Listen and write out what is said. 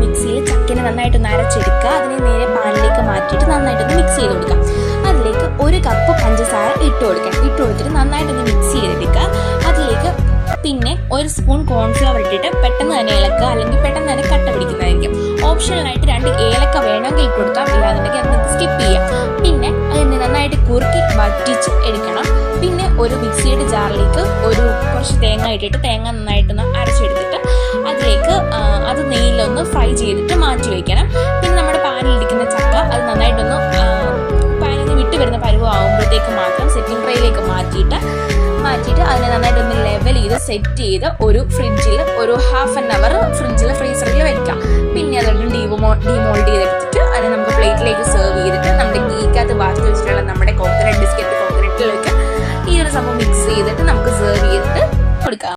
മിക്സിയിൽ ചക്കനെ നന്നായിട്ടൊന്ന് അരച്ചെടുക്കുക. അതിനെ നേരെ പാനിലേക്ക് മാറ്റിയിട്ട് നന്നായിട്ടൊന്ന് മിക്സ് ചെയ്ത് കൊടുക്കാം. അതിലേക്ക് 1 കപ്പ് പഞ്ചസാര ഇട്ട് കൊടുത്തിട്ട് നന്നായിട്ടൊന്ന് മിക്സ് ചെയ്തെടുക്കുക. അതിലേക്ക് പിന്നെ 1 സ്പൂൺ കോൺഫ്ലവർ ഇട്ടിട്ട് പെട്ടെന്ന് തന്നെ ഇളക്കുക, അല്ലെങ്കിൽ പെട്ടെന്ന് തന്നെ കട്ട പിടിക്കുന്നതായിരിക്കും. ഓപ്ഷണലായിട്ട് 2 ഏലക്ക വേണമെങ്കിൽ ഇട്ട് കൊടുക്കാം, ഇല്ലാന്നുണ്ടെങ്കിൽ അത് നിങ്ങൾക്ക് സ്കിപ്പ് ചെയ്യാം. പിന്നെ അതിനെ നന്നായിട്ട് കുറുക്കി വറ്റിച്ച് എടുക്കണം. പിന്നെ ഒരു മിക്സിയുടെ ജാറിലേക്ക് കുറച്ച് തേങ്ങ ഇട്ടിട്ട് തേങ്ങ നന്നായിട്ടൊന്ന് അരച്ചെടുത്തിട്ട് അതിലേക്ക് അത് നെയ്യിലൊന്ന് ഫ്രൈ ചെയ്തിട്ട് മാറ്റി വയ്ക്കണം. പിന്നെ നമ്മുടെ പാനിലിരിക്കുന്ന ചക്ക അത് നന്നായിട്ടൊന്ന് പാനിൽ നിന്ന് വിട്ട് വരുന്ന പരുവം ആകുമ്പോഴത്തേക്ക് മാത്രം സെറ്റിംഗ് ട്രേയിലേക്ക് മാറ്റിയിട്ട് അതിനെ നന്നായിട്ടൊന്ന് ലെവൽ ചെയ്ത് സെറ്റ് ചെയ്ത് ഫ്രിഡ്ജിൽ ഒരു ½ an hour ഫ്രീസറിൽ വെക്കാം. പിന്നെ അതൊന്ന് ഡീമോൾഡ് ചെയ്തെടുത്തിട്ട് അതിനെ നമുക്ക് പ്ലേറ്റിലേക്ക് സെർവ് ചെയ്തിട്ട് നമ്മുടെ ഗീക്കകത്ത് ബാക്കി വെച്ചിട്ടുള്ള നമ്മുടെ കോക്കനട്ടിലേക്ക് ഈ ഒരു സംഭവം മിക്സ് ചെയ്തിട്ട് നമുക്ക് സെർവ് ചെയ്തിട്ട് കൊടുക്കാം.